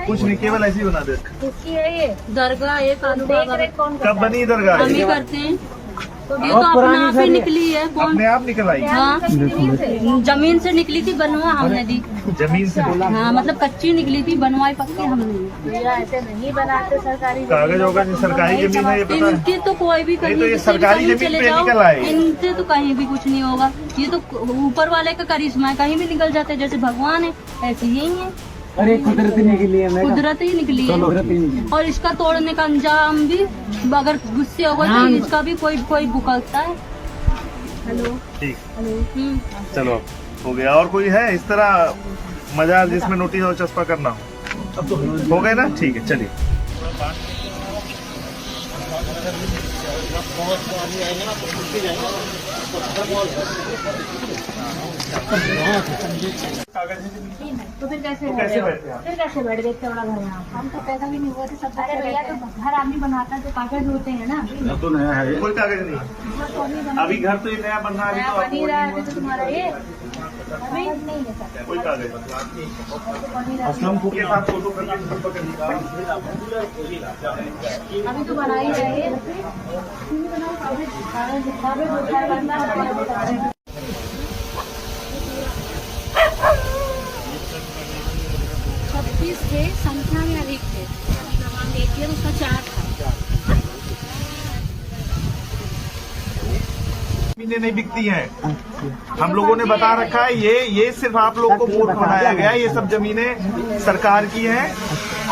कुछ नहीं, केवल ऐसे ही बना देते। किसकी है ये दरगाह है कालू बाबा की। कब बनी दरगाह? हम ही करते हैं। ये तो अपने आप ही निकली है। कौन? अपने आप निकल आई? हाँ, जमीन से निकली थी, बनवा हमने दी। जमीन से? हाँ, मतलब कच्ची निकली थी, बनवाई पक्की हमने। ऐसे नहीं बनाते सरकारी कागज होगा जो सरकारी जमीन है, ये पता है? इनके तो कोई भी नहीं, तो ये कहीं सरकारी कहीं जमीन चले पे जाओ, निकल आए। इनसे तो कहीं भी कुछ नहीं होगा। ये तो ऊपर वाले का करिश्मा है, कहीं भी निकल जाते हैं। जैसे भगवान है ऐसे यही है। अरे कुदरती निकली है, कुदरत ही निकली है। और इसका तोड़ने का अंजाम भी अगर गुस्से होगा तो इसका भी कोई भुगतता है। हेलो, ठीक, हेलो। चलो हो गया। और कोई है इस तरह मजा जिसमें नोटिस और चस्पा करना हो गए ना? ठीक है, चलिए। तो फिर कैसे बैठे आप? फिर कैसे बैठ गए इतना बड़ा घर यहाँ? हम तो पैदा भी नहीं हुआ थे सब। अरे भैया, तो घर आदमी बनाता है तो कागज होते हैं ना। घर तो नया है, कोई कागज नहीं अभी। घर तो ये नया बन रहा है, नया बन ही रहा है अभी तो तुम्हारा ये अभी नहीं है सर। कोई कागज असलम के साथ फोटो करके अभी तो बना ही रहे हैं। कागज होता है बनना है। 26 थे, संख्या में अधिक थे। हम देखिए उसका 4 था। जमीनें नहीं बिकती हैं। हम लोगों ने बता रखा है, ये सिर्फ आप लोग को मूर्ख बनाया गया है। ये सब जमीनें सरकार की हैं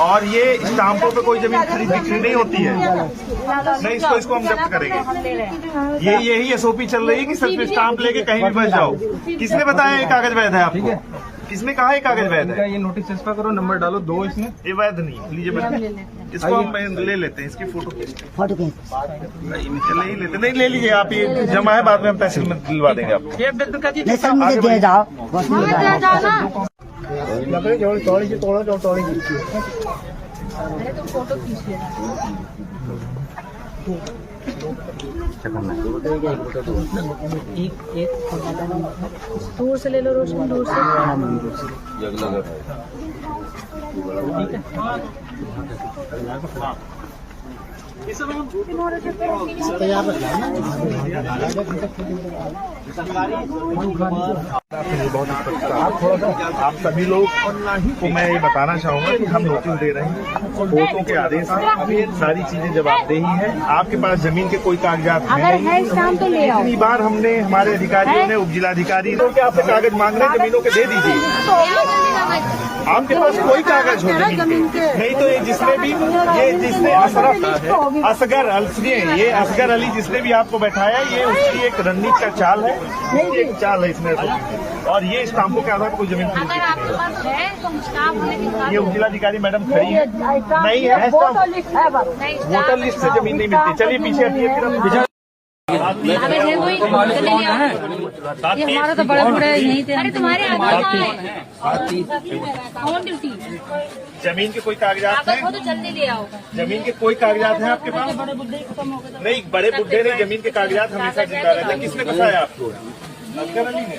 और ये स्टाम्पों पे कोई जमीन खरीद बिक्री नहीं होती है। नहीं, इसको हम जब्त करेंगे। यही एसओपी चल रही है कि सिर्फ स्टाम्प लेके कहीं भी बच जाओ। किसने बताया ये कागज वैध है आपको? किसने कहा ये कागज वैध है? ये नोटिस चस्पा करो, नंबर डालो 2 इसमें। ये वैध नहीं है। लीजिए बेटा, इसको हम ले लेते हैं। इसकी फोटो ले ही लेते। नहीं, ले लीजिए आप, ये जमा है, बाद में हम तहसील में दिलवा देंगे आपको। नहीं सर, मुझे दे जाओ। अरे तुम फोटो खींच लेना। दूर से ले लो रोशनी, दूर से। आप सभी लोग को मैं ये बताना चाहूंगा कि हम नोटिस दे रहे हैं कोर्टों के आदेश से। सारी चीजें जवाबदेही है। आपके पास जमीन के कोई कागजात है तो ले आओ। इतनी बार हमने हमारे अधिकारियों ने, उप जिलाधिकारी तो क्या आपसे कागज मांग रहे हैं जमीनों के, दे दीजिए। आपके पास कोई कागज हो जमीन के? नहीं तो ये जिसने ये असगर अली जिसने भी आपको बैठाया, ये उसकी एक रणनीति का चाल है, एक चाल है इसमें। और ये स्टाम्पों के आधार पर कोई जमीन अगर आपके पास है तो स्टाफ होने के साथ ये उप जिलाधिकारी मैडम खड़ी है, नहीं है वोटर लिस्ट से जमीन नहीं मिलती। चलिए पीछे हटिए। ये हमारे तो बड़े बड़े नहीं थे। अरे तुम्हारे ऑन ड्यूटी जमीन के कोई कागजात हैं? तो जल्दी ले आओ। जमीन के कोई कागजात हैं आपके पास? बड़े बुढ़े खत्म हो गए। नहीं, बड़े बुढ़े नहीं, जमीन के कागजात हमेशा जिंदा रहते हैं। किसने बताया आपको? असगर अली ने।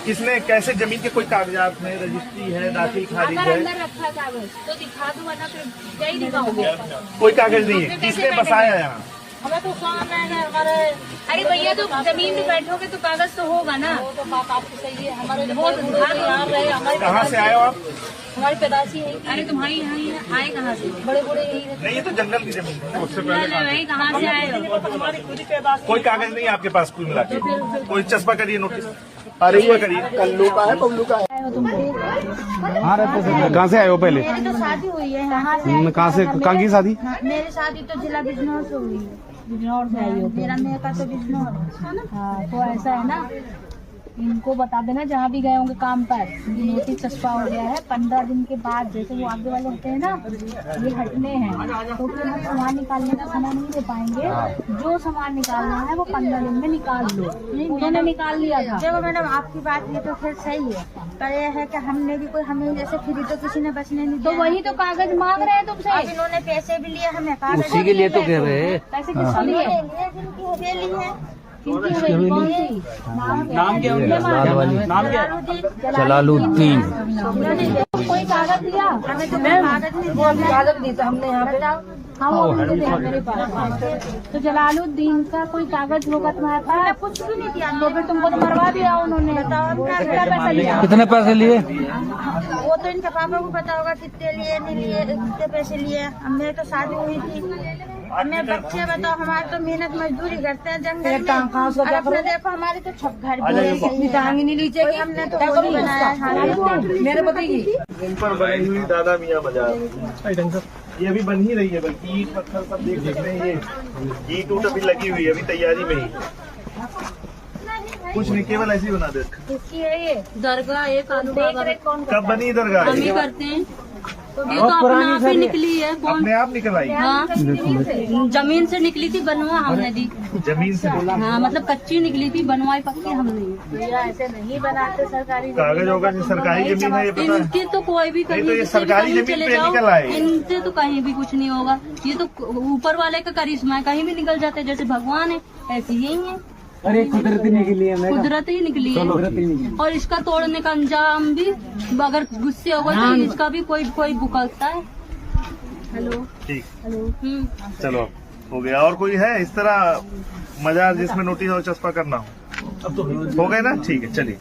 किसने, कैसे जमीन के कोई कागजात में रजिस्ट्री है, दाखिल खारिज अगर है? अंदर रखा कागज तो दिखा दो, वरना फिर क्या ही दिखाओगे? कोई कागज नहीं है। किसने बसाया यहाँ? हमें तो काम है हमारे। अरे भैया, तो जमीन में बैठोगे तो कागज तो होगा ना। वो तो बात आपकी सही है। हमारे बहुत हमारे कहाँ से आए हो आप? हमारी पैदाशी है। अरे तुम्हारी यहाँ आए कहाँ से? बड़े बड़े यही रहते नहीं, ये तो जंगल की जमीन है। उससे हैं। कहाँ से आए हो? कोई कागज नहीं है आपके पास कुल मिला के? कोई चस्पा करिए नोटिस। अरे हुआ करिए। कल्लू का है, पल्लू का है। कहाँ से आए हो पहले? मेरी तो शादी हुई है। कहाँ से? कहाँ की शादी? मेरी शादी तो जिला बिजनौर से हुई है। बिजनौर से आई हो? मेरा मेरा तो बिजनौर है। हाँ, तो ऐसा है ना, इनको बता देना जहाँ भी गए होंगे काम पर, नोटिस चस्पा हो गया है। 15 दिन के बाद, जैसे वो आगे वाले होते हैं ना, ये हटने हैं तो फिर हम सामान निकालने का समय नहीं दे पाएंगे। जो सामान निकालना है वो 15 दिन में निकाल लो। उन्होंने निकाल लिया था। देखो मैडम, आपकी बात ये तो फिर सही है, पर यह है कि हमने भी कोई, हमें जैसे फ्री तो किसी ने बचने नहीं तो दिया। वही तो कागज मांग रहे हैं तुमसे। अब इन्होंने पैसे भी लिए, हमें कागज उसी के लिए तो कह रहे हैं। पैसे किसके लिए? जिनकी हवेली है। किनकी हवेली? कौन सी? नाम क्या है? नाम क्या है? जलालुद्दीन। कोई कागज दिया? हमें तो कागज नहीं दिया। कागज दी तो हमने यहाँ पे हाँ वो भी दे दिया मेरे पास। तो जलालुद्दीन का कोई कागज होगा तुम्हारे पास? कुछ भी नहीं दिया। तो फिर तुमको तो मरवा दिया उन्होंने। बताओ कितना पैसा लिया? कितने पैसे लिए? वो तो इनके पापा को पता होगा कितने लिए नहीं लिए, कितने पैसे लिए। अब मेरी तो शादी हुई थी, अब मेरे बच्चे बताओ, हमारे तो मेहनत मजदूरी करते हैं जंगल में। और अपने देखो हमारे तो छप घर भी टांगी नहीं नीचे की हमने तो वो नहीं बनाया है। मेरे पति की इन पर बनी हुई दादा मियाँ बाजार, ये अभी बन ही रही है, बल्कि ईट पत्थर सब देख सकते हैं। ये ईट उट अभी लगी हुई है, अभी तैयारी में ही। कुछ नहीं, केवल ऐसे ही बना दे। किसकी है ये? दरगाह एक आलू बाबा कब बनी दरगाह? हम ही करते हैं। ये तो अपने आप ही निकली है। कौन? अपने आप निकल आई? हाँ, जमीन से निकली थी, बनवा हमने दी। जमीन से? हाँ, मतलब कच्ची निकली थी, बनवाई पक्की हमने। ऐसे नहीं बनाते सरकारी कागज होगा जो सरकारी जमीन है, ये पता है? इनकी तो कोई भी नहीं कहीं तो ये किसी भी सरकारी कहीं जमीन चले पे जाओ, निकल आए। इनसे तो कहीं भी कुछ नहीं होगा। ये तो ऊपर वाले का करिश्मा है, कहीं भी निकल जाते हैं। जैसे भगवान है ऐसे यही है। अरे कुदरती निकली है कुदरत ही निकली है। और इसका तोड़ने का अंजाम भी अगर गुस्से होगा तो इसका भी कोई भुगतता है। हेलो ठीक, हेलो। चलो हो गया। और कोई है इस तरह मजार जिसमें नोटिस और चस्पा करना हो? हो गए ना? ठीक है, चलिए।